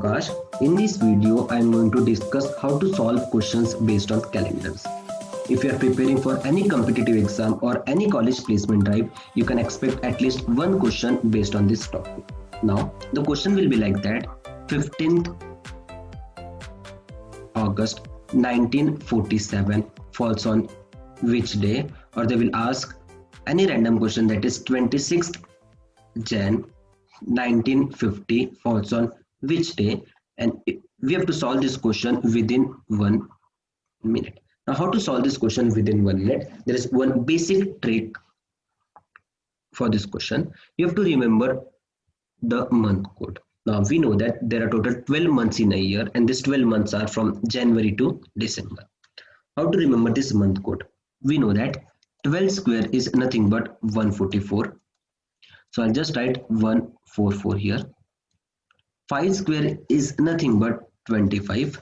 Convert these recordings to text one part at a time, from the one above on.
Akash. In this video, I am going to discuss how to solve questions based on calendars. If you are preparing for any competitive exam or any college placement drive, you can expect at least one question based on this topic. Now, the question will be like that: 15th August 1947 falls on which day? Or they will ask any random question that is 26th Jan 1950 falls on which day, and we have to solve this question within 1 minute. Now, how to solve this question within 1 minute? There is one basic trick for this question. You have to remember the month code. Now, we know that there are total 12 months in a year, and these 12 months are from January to December. How to remember this month code? We know that 12 square is nothing but 144. So I'll just write 144 here. 5 square is nothing but 25.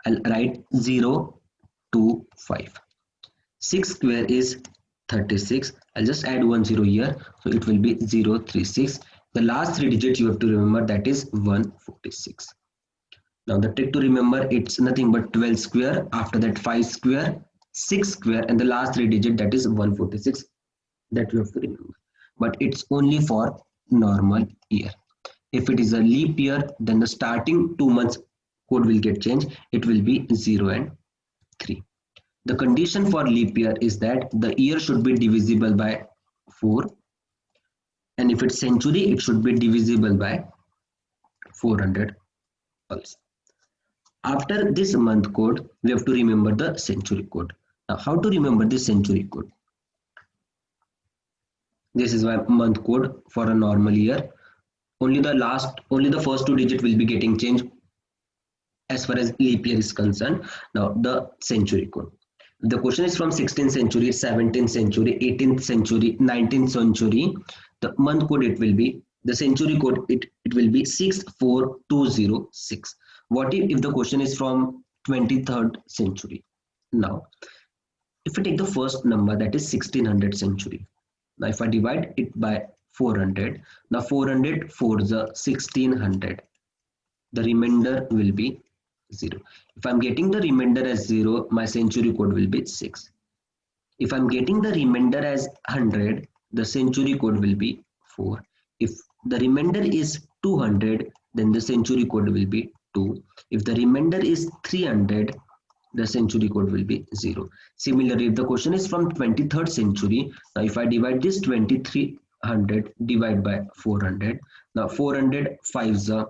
I'll write 0, 2, 5. 6 square is 36. I'll just add 1 0 here. So it will be 0, 3, 6. The last 3 digits you have to remember, that is 146. Now the trick to remember, it's nothing but 12 square. After that 5 square, 6 square, and the last 3 digit, that is 146. That you have to remember. But it's only for normal year. If it is a leap year, then the starting 2 months code will get changed. It will be 0 and 3. The condition for leap year is that the year should be divisible by 4. And if it's century, it should be divisible by 400 also. After this month code, we have to remember the century code. Now, how to remember this century code? This is my month code for a normal year. Only the first 2 digits will be getting changed as far as leap year is concerned. Now, the century code. The question is from 16th century, 17th century, 18th century, 19th century. The month code, it will be, the century code, it will be 64206. What if the question is from 23rd century? Now, if we take the first number, that is 1600 century. Now, if I divide it by 400, now 400 4 is 1600. The remainder will be 0. If I'm getting the remainder as 0, my century code will be 6. If I'm getting the remainder as 100, the century code will be 4. If the remainder is 200, then the century code will be 2. If the remainder is 300, the century code will be 0. Similarly, if the question is from 23rd century, now if I divide this 2300 divide by 400, now 400 5s are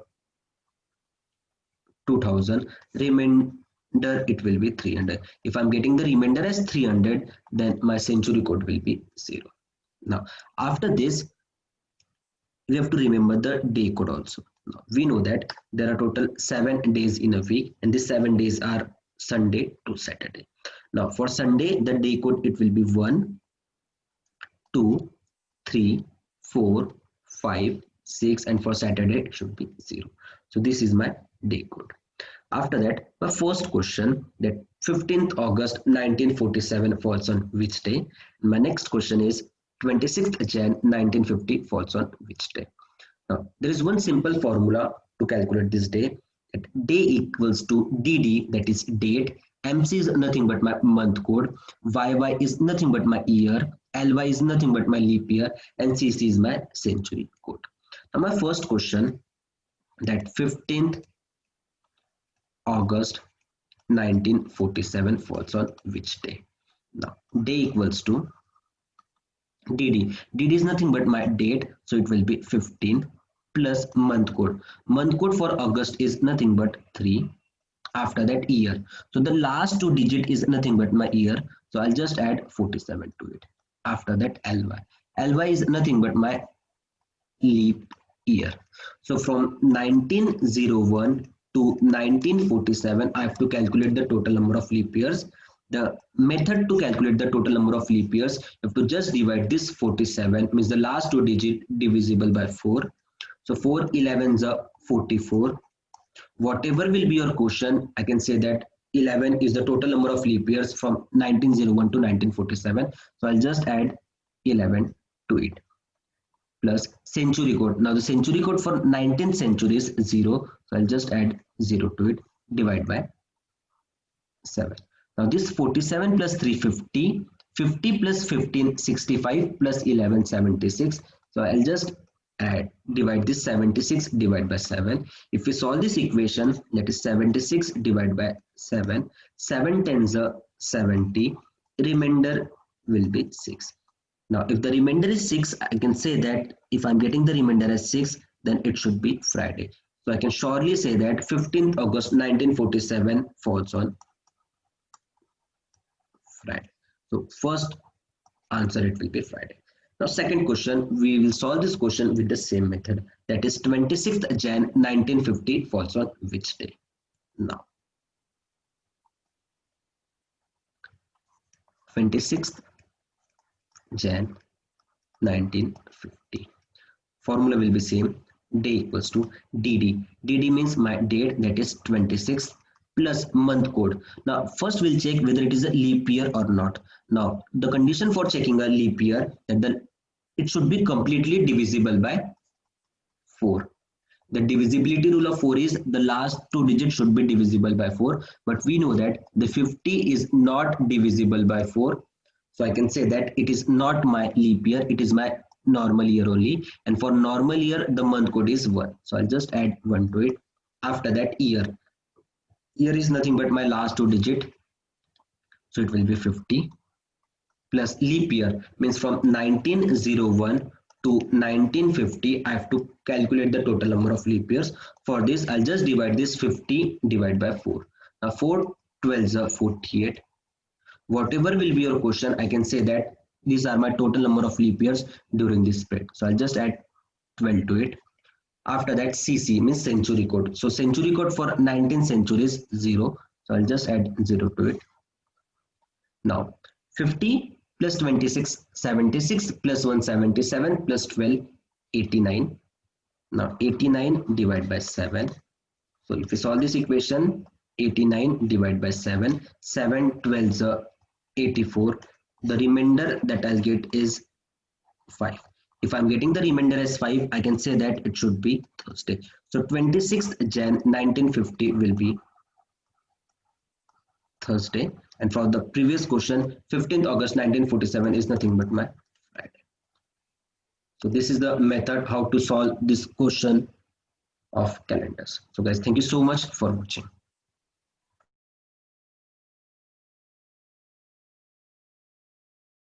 2000, remainder it will be 300. If I'm getting the remainder as 300, then my century code will be 0. Now, after this, we have to remember the day code also. Now, we know that there are total 7 days in a week, and these 7 days are Sunday to Saturday. Now, for Sunday, the day code, it will be 1, 2, 3, 4, 5, 6, and for Saturday, it should be 0. So this is my day code. After that, my first question, that 15th August 1947 falls on which day? My next question is 26th Jan 1950 falls on which day? Now, there is one simple formula to calculate this day. That day equals to DD, that is date. MC is nothing but my month code. YY is nothing but my year. LY is nothing but my leap year. And CC is my century code. Now, my first question, that 15th August 1947 falls on which day? Now, day equals to DD. DD is nothing but my date, so it will be 15 plus month code. Month code for August is nothing but 3. After that, year. So the last 2 digit is nothing but my year, so I'll just add 47 to it. After that, LY. LY is nothing but my leap year. So from 1901 to 1947, I have to calculate the total number of leap years. The method to calculate the total number of leap years, you have to just divide this 47, means the last 2 digit divisible by 4. So 4 11s are 44. Whatever will be your question, I can say that 11 is the total number of leap years from 1901 to 1947. So I'll just add 11 to it. Plus century code. Now the century code for 19th century is 0. So I'll just add 0 to it, divide by 7. Now this 47 plus 350, 50 plus 15, 65 plus 11, 76. So I'll just divide this 76 divide by 7. If we solve this equation, that is 76 divided by 7, 7 tens are 70, remainder will be 6. Now if the remainder is 6, I can say that if I'm getting the remainder as 6, then it should be Friday. So I can surely say that 15th August 1947 falls on Friday. So first answer, it will be Friday. Now second question, we will solve this question with the same method. That is 26th Jan 1950 falls on which day? Now 26th Jan 1950. Formula will be same. Day equals to DD. DD means my date, that is 26th, plus month code. Now first we'll check whether it is a leap year or not. Now the condition for checking a leap year, that it should be completely divisible by 4. The divisibility rule of 4 is the last 2 digits should be divisible by 4, but we know that the 50 is not divisible by 4. So I can say that it is not my leap year, it is my normal year only, and for normal year the month code is 1. So I'll just add 1 to it. After that, year is nothing but my last 2 digit, so it will be 50, plus leap year means from 1901 to 1950 I have to calculate the total number of leap years. For this I'll just divide this 50 divide by 4. Now 4 12s are 48. Whatever will be your question, I can say that these are my total number of leap years during this period. So I'll just add 12 to it. After that, CC means century code. So century code for 19th century is 0. So I'll just add 0 to it. Now 50 plus 26, 76 plus 1, 77 plus 12, 89. Now 89 divided by 7. So if we solve this equation, 89 divided by 7, 7 12s are 84. The remainder that I'll get is 5. If I'm getting the remainder as 5, I can say that it should be Thursday. So 26th Jan 1950 will be Thursday. And for the previous question, 15th August 1947 is nothing but my Friday. So this is the method how to solve this question of calendars. So guys, thank you so much for watching.